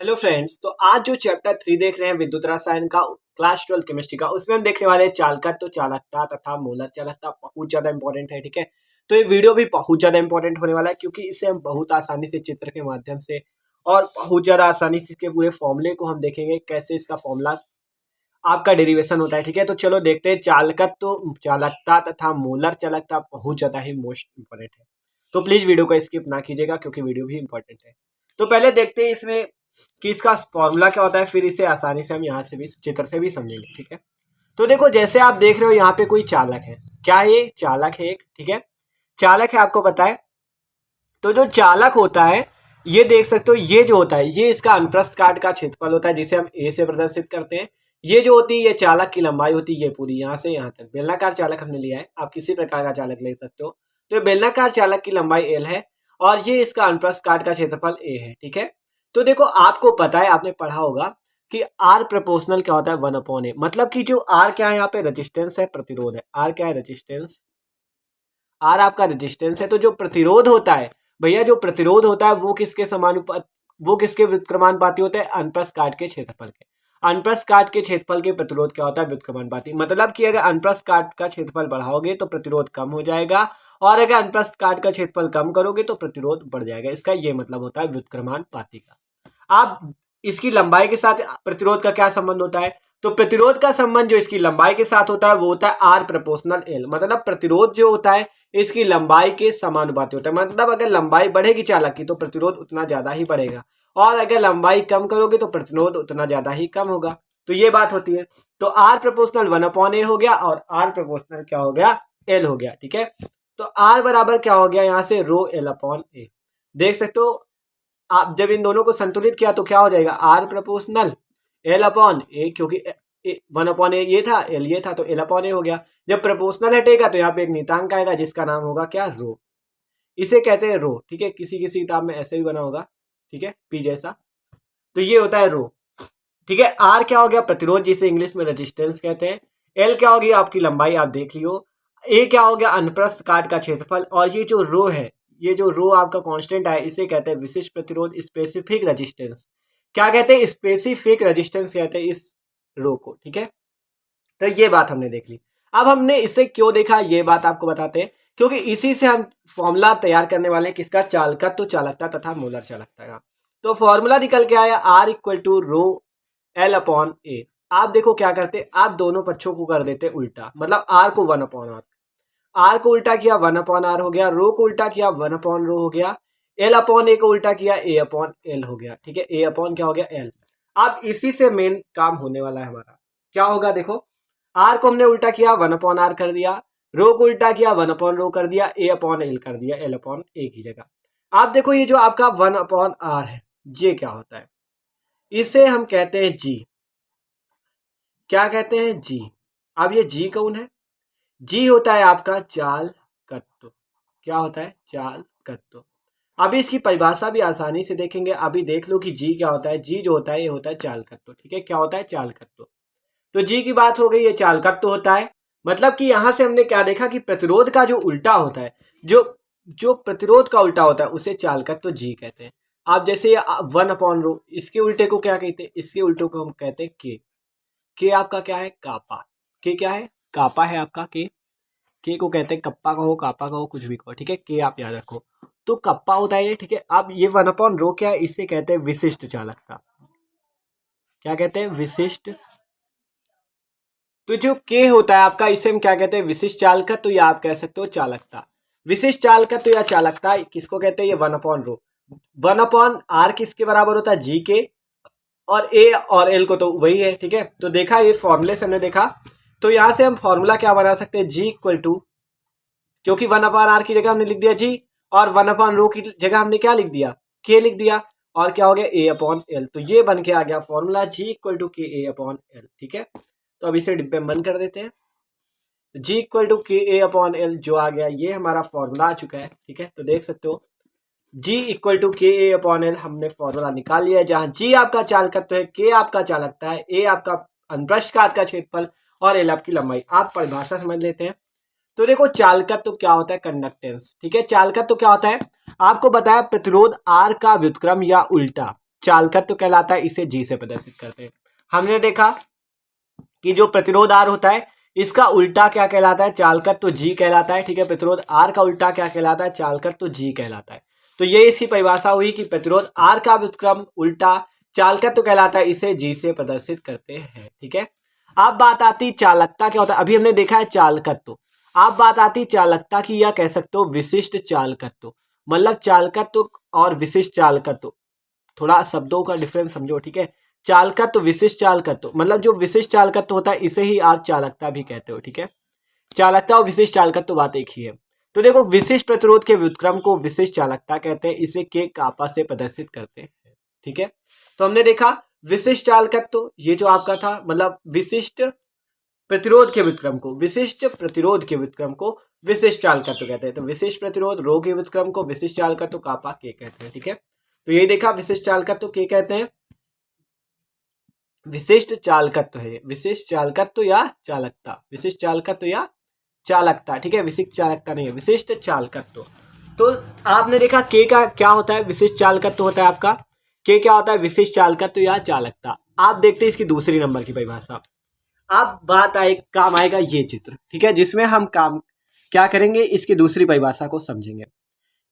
Hello friends, तो आज जो चैप्टर 3 देख रहे हैं विद्युत रसायन का क्लास 12 केमिस्ट्री का, उसमें हम देखने वाले हैं चालकत्व, चालकता तथा मोलर चालकता। बहुत ज्यादा इंपॉर्टेंट है, ठीक है। तो ये वीडियो भी बहुत ज्यादा इंपॉर्टेंट होने वाला है क्योंकि इसे हम बहुत आसानी से चित्र के माध्यम से और बहुत ज्यादा आसानी से इसके पूरे फॉर्मूले को हम देखेंगे, कैसे इसका फॉर्मूला आपका डेरिवेशन होता है, ठीक है। तो चलो देखते हैं। चालकत्व, चालकता तथा मोलर चालकता बहुत ज्यादा ही मोस्ट इंपॉर्टेंट है, तो प्लीज वीडियो को स्किप ना कीजिएगा क्योंकि वीडियो भी इंपॉर्टेंट है। तो पहले देखते हैं इसमें कि इसका फॉर्मूला क्या होता है, फिर इसे आसानी से हम यहाँ से भी चित्र से भी समझेंगे, ठीक है। तो देखो, जैसे आप देख रहे हो यहाँ पे कोई चालक है। क्या ये चालक है एक, ठीक है। चालक है, आपको पता है। तो जो चालक होता है, ये देख सकते हो, ये जो होता है ये इसका अनुप्रस्थ काट का क्षेत्रफल होता है, जिसे हम ए से प्रदर्शित करते हैं। ये जो होती है ये चालक की लंबाई होती है, ये पूरी यहाँ से यहाँ तक। बेलनाकार चालक हमने लिया है, आप किसी प्रकार का चालक ले सकते हो। तो ये बेलनाकार चालक की लंबाई एल है और ये इसका अनुप्रस्थ काट का क्षेत्रफल ए है, ठीक है। तो देखो, आपको पता है, आपने पढ़ा होगा कि आर प्रोपोर्शनल क्या होता है, 1/a। मतलब कि जो आर क्या है यहाँ पे, रेजिस्टेंस है, प्रतिरोध है। आर क्या है, रेजिस्टेंस। आर आपका रेजिस्टेंस है। तो जो प्रतिरोध होता है भैया, जो प्रतिरोध होता है वो किसके समानुपात, वो किसके व्युत्क्रमानुपाती होता है, अनुप्रस्थ काट के क्षेत्रफल के। अनुप्रस्थ काट के क्षेत्रफल के प्रतिरोध क्या होता है, व्युत्क्रमानुपाती। मतलब कि अगर अनुप्रस्थ काट का क्षेत्रफल बढ़ाओगे तो प्रतिरोध कम हो जाएगा, और अगर अनुप्रस्थ काट का क्षेत्रफल कम करोगे तो प्रतिरोध बढ़ जाएगा। इसका ये मतलब होता है व्युत्क्रमानुपाती का। आप इसकी लंबाई के साथ प्रतिरोध का क्या संबंध होता है, तो प्रतिरोध का संबंध जो इसकी लंबाई के साथ होता है वो होता है आर प्रोपोर्शनल एल। मतलब प्रतिरोध जो होता है इसकी लंबाई के समानुपाती होता है। मतलब अगर लंबाई बढ़ेगी चालक की तो प्रतिरोध उतना ज्यादा ही बढ़ेगा, और अगर लंबाई कम करोगे तो प्रतिरोध उतना ज्यादा ही कम होगा। तो ये बात होती है। तो आर प्रोपोर्शनल 1/a हो गया, और आर प्रोपोर्शनल क्या हो गया, एल हो गया, ठीक है। तो आर बराबर क्या हो गया, यहाँ से रो एल अपॉन ए। देख सकते हो, आप जब इन दोनों को संतुलित किया तो क्या हो जाएगा, आर प्रोपोर्शनल एल अपॉन ए, क्योंकि 1/a ये था, एल ये था, तो एल अपॉन ए हो गया। जब प्रोपोर्शनल हटेगा तो यहाँ पे एक नियतांक आएगा जिसका नाम होगा क्या, रो। इसे कहते हैं रो, ठीक है। किसी किसी किताब में ऐसे भी बना होगा, ठीक है, पी जैसा। तो ये होता है रो, ठीक है। आर क्या हो गया, प्रतिरोध, जिसे इंग्लिश में रेजिस्टेंस कहते हैं। एल क्या हो गया, आपकी लंबाई, आप देख लियो। ए क्या हो गया, अनुप्रस्थ काट का क्षेत्रफल। और ये जो रो है, ये जो रो आपका कांस्टेंट है, इसे कहते हैं विशिष्ट प्रतिरोध, स्पेसिफिक रेजिस्टेंस। क्या कहते हैं, स्पेसिफिक रेजिस्टेंस कहते हैं इस रो को, ठीक है। तो ये बात हमने देख ली। अब हमने इसे क्यों देखा, ये बात आपको बताते हैं, क्योंकि इसी से हम फॉर्मूला तैयार करने वाले हैं किसका, चालकत्व, चालकता तथा मोलर चालकता का। तो फॉर्मूला निकल के आया R equal to rho L upon A. आप देखो क्या करते, आप दोनों पक्षों को कर देते उल्टा। मतलब आर को 1/r, आर को उल्टा किया 1/r हो गया, रो को उल्टा किया 1/रो हो गया, एल अपॉन ए को उल्टा किया ए अपॉन एल हो गया, ठीक है। ए अपॉन क्या हो गया, एल। अब इसी से मेन काम होने वाला है हमारा। क्या होगा देखो, आर को हमने उल्टा किया 1/r कर दिया, रो को उल्टा किया 1/रो कर दिया, ए अपॉन एल कर दिया, एल अपॉन ए की जगह। आप देखो, ये जो आपका 1/r है, ये क्या होता है, इसे हम कहते हैं जी। क्या कहते हैं, जी। अब ये जी कौन है, जी होता है आपका चालकत्व। क्या होता है, चालकत्व। अभी इसकी परिभाषा भी आसानी से देखेंगे। अभी देख लो कि जी क्या होता है। जी जो होता है ये होता है चालकत्व, ठीक है। क्या होता है, चालकत्व। तो जी की बात हो गई, ये चालकत्व होता है। मतलब कि यहां से हमने क्या देखा कि प्रतिरोध का जो उल्टा होता है, जो जो प्रतिरोध का उल्टा होता है उसे चालकत्व जी कहते हैं। आप जैसे 1/रो, इसके उल्टे को क्या कहते हैं, इसके उल्टे को हम कहते हैं के आपका क्या है, कापा। के क्या है, कापा है आपका के को कहते हैं, कप्पा कहो, कापा कहो, कुछ भी कहो, ठीक है। के आप याद रखो, तो कप्पा होता है ये, ठीक है। अब ये 1/रो क्या है, इसे कहते हैं विशिष्ट चालकता। क्या कहते हैं, विशिष्ट। तो जो के होता है आपका, इसे हम क्या कहते हैं, विशिष्ट चालकत्व, तो या आप कह सकते हो चालकता। विशिष्ट चालकत्व या चालकता किसको कहते हैं, ये 1/रो। 1/r किसके बराबर होता है, जी के, और ए और एल को तो वही है, ठीक है। तो देखा, ये फॉर्मूले से हमने देखा। तो यहां से हम फॉर्मूला क्या बना सकते हैं, जी इक्वल टू, क्योंकि 1/r की जगह हमने लिख दिया जी, और 1/रो की जगह हमने क्या लिख दिया, के लिख दिया, और क्या हो गया, ए अपॉन एल। तो ये बन के आ गया फॉर्मूला, जी इक्वल टू के ए अपॉन एल, ठीक है। तो अब इसे डिब्बे में बंद कर देते हैं। जी इक्वल टू के ए अपॉन एल जो आ गया, ये हमारा फॉर्मूला आ चुका है, ठीक है। तो देख सकते हो, जी इक्वल टू के ए अपॉन एल हमने फॉर्मूला निकाल लिया है, जहां जी आपका चालकत्व है, के आपका चालकता है, ए आपका अनुप्रस्थ काट का क्षेत्रफल, और एल आपकी लंबाई। आप परिभाषा समझ लेते हैं। तो देखो, चालकत्व क्या होता है, कंडक्टेंस, ठीक है। चालकत्व क्या होता है, आपको बताया प्रतिरोध आर का व्युत्क्रम या उल्टा। चालकत्व कहलाता है, इसे जी से प्रदर्शित करते हैं। हमने देखा कि जो प्रतिरोध आर होता है इसका उल्टा क्या कहलाता है, चालकत्व जी कहलाता है, ठीक है। प्रतिरोध आर का उल्टा क्या कहलाता है, चालकत्व जी कहलाता है। तो ये इसकी परिभाषा हुई कि प्रतिरोध आर का व्युत्क्रम उल्टा चालकत्व कहलाता है, इसे जी से प्रदर्शित करते हैं, ठीक है। अब बात आती चालकता क्या होता है, अभी हमने देखा है चालकत्व। अब बात आती चालकता की, या कह सकते हो विशिष्ट चालकत्व। मतलब चालकत्व और विशिष्ट चालकत्व, थोड़ा शब्दों का डिफरेंस समझो, ठीक है। चालकत्व, विशिष्ट चालकत्व, मतलब जो विशिष्ट चालकत्व होता है इसे ही आप चालकता भी कहते हो, ठीक है। चालकता और विशिष्ट चालकत्व बात एक ही है। तो देखो, विशिष्ट प्रतिरोध के व्युत्क्रम को विशिष्ट चालकता कहते हैं, इसे के कापा से प्रदर्शित करते हैं, ठीक है। तो हमने देखा विशिष्ट चालकत्व, ये जो आपका था, मतलब विशिष्ट प्रतिरोध के व्युत्क्रम को, विशिष्ट प्रतिरोध के व्युत्क्रम को विशिष्ट चालकत्व कहते हैं। तो विशिष्ट प्रतिरोध रो के व्युत्क्रम को विशिष्ट चालकत्व कापा के कहते हैं, ठीक है। तो यही देखा, विशिष्ट चालकत्व के कहते हैं, विशिष्ट चालकत्व है, विशिष्ट चालकत्व या चालकता, विशिष्ट चालकत्व या चालकता, ठीक है। विशिष्ट चालकता नहीं है, विशिष्ट चालकत्व। तो आपने देखा के का क्या होता है, विशिष्ट चालकत्व होता है आपका। के क्या होता है, विशिष्ट चालकत्व या चालकता। आप देखते हैं इसकी दूसरी नंबर की परिभाषा। अब बात आए, काम आएगा ये चित्र, ठीक है, जिसमें हम काम क्या करेंगे, इसकी दूसरी परिभाषा को समझेंगे।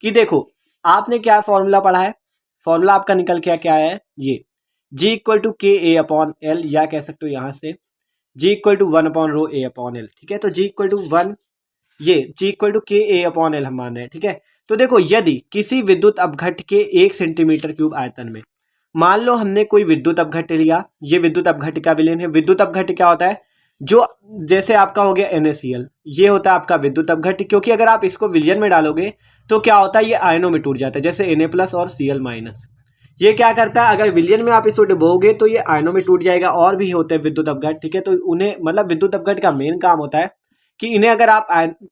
कि देखो, आपने क्या फॉर्मूला पढ़ा है, फॉर्मूला आपका निकल के क्या है, ये G इक्वल टू के ए अपॉन एल, या कह सकते हो यहाँ से G equal to 1 upon rho A upon L, ठीक है। तो G इक्वल टू 1, ये G इक्वल टू के ए अपॉन एल हम मान रहे हैं, ठीक है। तो देखो, यदि किसी विद्युत अपघट्ट के 1 सेंटीमीटर क्यूब आयतन में, मान लो हमने कोई विद्युत अपघट्ट लिया, ये विद्युत अपघट्ट का विलयन है। विद्युत अपघट्ट क्या होता है, जो जैसे आपका हो गया NaCl, ये होता है आपका विद्युत अपघट्ट, क्योंकि अगर आप इसको विलयन में डालोगे तो क्या होता है, ये आयनों में टूट जाता है, जैसे Na+ और Cl-। ये क्या करता है, अगर विलयन में आप इसको डुबोगे तो ये आयनों में टूट जाएगा। और भी होते हैं विद्युत अपघट्ट, ठीक है। तो उन्हें, मतलब विद्युत अपघट्ट का मेन काम होता है कि इन्हें अगर आप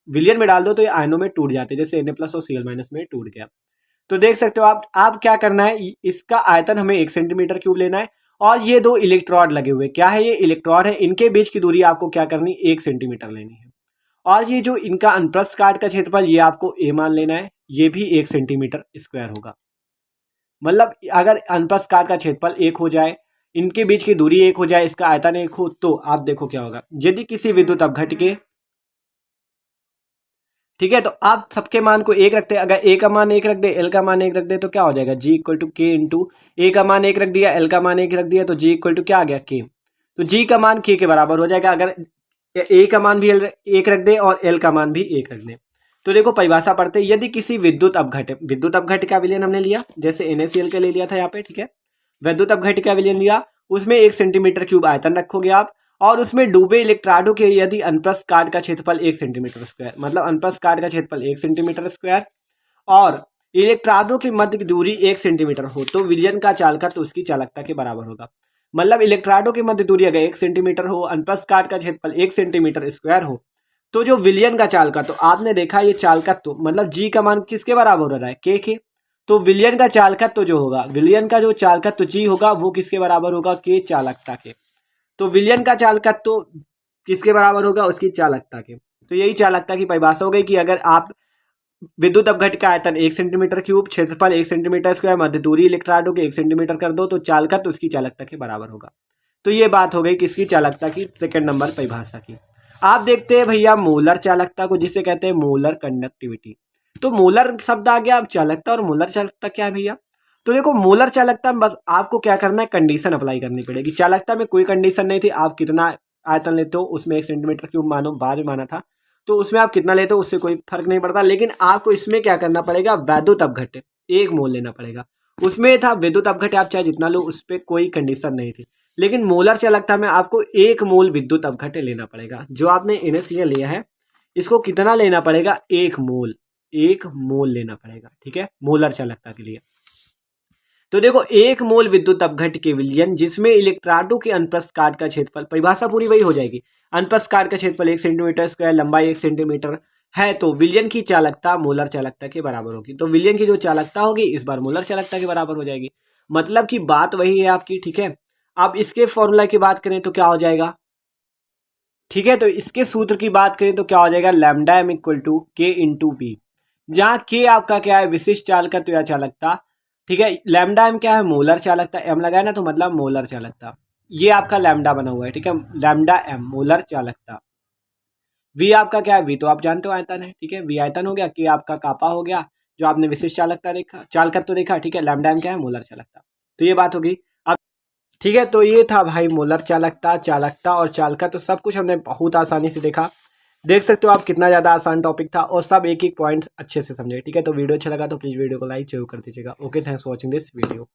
विलयन में डाल दो तो ये आयनों में टूट जाते हैं, जैसे Na+ और Cl- में टूट गया। तो देख सकते हो आप क्या करना है, इसका आयतन हमें 1 सेंटीमीटर क्यूब लेना है, और ये 2 इलेक्ट्रोड लगे हुए, क्या है, ये इलेक्ट्रोड है, इनके बीच की दूरी आपको क्या करनी, 1 सेंटीमीटर लेनी है। और ये जो इनका अनुप्रस्थ काट का क्षेत्रफल, ये आपको ए मान लेना है, ये भी 1 सेंटीमीटर स्क्वायर होगा। मतलब अगर अनुप्रस्थ काट का क्षेत्रफल 1 हो जाए, इनके बीच की दूरी 1 हो जाए, इसका आयतन 1 हो, तो आप देखो क्या होगा। यदि किसी विद्युत अपघट्ट के, ठीक है, तो आप सबके मान को 1 रखते हैं, अगर ए का मान 1 रख दे, एल का मान 1 रख दे, तो क्या हो जाएगा, G इक्वल टू के इंटू ए का मान 1 रख दिया, एल का मान 1 रख दिया, तो G इक्वल टू क्या आ गया, के। तो G का मान के बराबर हो जाएगा, अगर ए का मान भी 1 रख दे और एल का मान भी 1 रख दे। तो देखो, परिभाषा पढ़ते, यदि किसी विद्युत अपघट्ट का विलयन हमने लिया, जैसे NaCl का ले लिया था यहाँ पे, ठीक है। विद्युत अपघट्ट का विलयन लिया, उसमें 1 सेंटीमीटर क्यूब आयतन रखोगे आप, और उसमें डूबे इलेक्ट्रोडों के यदि अनुप्रस्थ काट का क्षेत्रफल 1 सेंटीमीटर स्क्वायर, मतलब अनुप्रस्थ काट का क्षेत्रफल 1 सेंटीमीटर स्क्वायर, और इलेक्ट्रोडों की मध्य की दूरी 1 सेंटीमीटर हो, तो विलयन का चालकत्व तो उसकी चालकता के बराबर होगा। मतलब इलेक्ट्रोडों की मध्य दूरी अगर 1 सेंटीमीटर हो, अनुप्रस्थ काट का क्षेत्रफल 1 सेंटीमीटर स्क्वायर हो, तो जो विलयन का चालकत्व, तो आपने देखा ये चालकत्व, मतलब G का मान किसके बराबर हो रहा है, के। तो विलयन का चालकत्व जो होगा, विलयन का जो चालकत्व G होगा, वो किसके बराबर होगा, के चालकता के। तो विलयन का चालकत्व किसके बराबर होगा, उसकी चालकता के। तो यही चालकता की परिभाषा हो गई कि अगर आप विद्युत अपघट्ट का आयतन 1 सेंटीमीटर क्यूब, क्षेत्रफल 1 सेंटीमीटर स्क्वायर, मध्य दूरी इलेक्ट्रोडों के 1 सेंटीमीटर कर दो, तो चालकत्व उसकी चालकता के बराबर होगा। तो ये बात हो गई किसकी, चालकता की, सेकंड नंबर परिभाषा की। आप देखते हैं भैया मोलर चालकता को, जिसे कहते हैं मोलर कंडक्टिविटी। तो मोलर शब्द आ गया, अब चालकता और मोलर चालकता क्या है भैया। तो देखो, मोलर चालकता में बस आपको क्या करना है, कंडीशन अप्लाई करनी पड़ेगी। चालकता में कोई कंडीशन नहीं थी, आप कितना आयतन लेते हो, उसमें 1 सेंटीमीटर क्यूब मानो, बाद में माना था, तो उसमें आप कितना लेते हो उससे कोई फर्क नहीं पड़ता। लेकिन आपको इसमें क्या करना पड़ेगा, वैद्युत अपघट्ट 1 मोल लेना पड़ेगा। उसमें था विद्युत अपघट्ट, आप चाहे जितना लो, उस पर कोई कंडीशन नहीं थी। लेकिन मोलर चालकता में आपको 1 मोल विद्युत अपघट्ट लेना पड़ेगा। जो आपने NaCl लिया है, इसको कितना लेना पड़ेगा, 1 मोल, 1 मोल लेना पड़ेगा, ठीक है, मोलर चालकता के लिए। तो देखो, 1 मोल विद्युत अपघट्ट के विलयन, जिसमें इलेक्ट्रोडों के अनुप्रस्थ काट का क्षेत्रफल, परिभाषा पूरी वही हो जाएगी, अनुप्रस्थ काट का क्षेत्रफल 1 सेंटीमीटर स्क्वायर, लंबाई 1 सेंटीमीटर है, तो विलयन की चालकता मोलर चालकता के बराबर होगी। तो विलयन की जो चालकता होगी, इस बार मोलर चालकता के बराबर हो जाएगी। मतलब की बात वही है आपकी, ठीक है। अब इसके फॉर्मूला की बात करें तो क्या हो जाएगा, ठीक है। तो इसके सूत्र की बात करें तो क्या हो जाएगा, लैम्डा एम इक्वल टू के इंटू बी, जहाँ के आपका क्या है, विशिष्ट चालकत्व या चालकता। ठीक है। लैम्डा एम क्या है, मोलर चालकता, एम लगाया ना तो मतलब मोलर चालकता, ये आपका लैम्डा बना हुआ है, ठीक है, लैम्डा एम मोलर चालकता। वी आपका क्या है, वी तो आप जानते हो आयतन है, ठीक है, वी आयतन हो गया, के आपका कापा हो गया, जो आपने विशिष्ट चालकता देखा, चालकत्व देखा, ठीक है, लैम्डा एम क्या है, मोलर चालकता। तो ये बात होगी अब, ठीक है। तो ये था भाई मोलर चालकता, चालकता और चालकता, तो सब कुछ हमने बहुत आसानी से देखा। देख सकते हो आप कितना ज़्यादा आसान टॉपिक था और सब एक एक पॉइंट अच्छे से समझे, ठीक है। तो वीडियो अच्छा लगा तो प्लीज़ वीडियो को लाइक जरूर कर दीजिएगा। Okay, thanks for watching this video.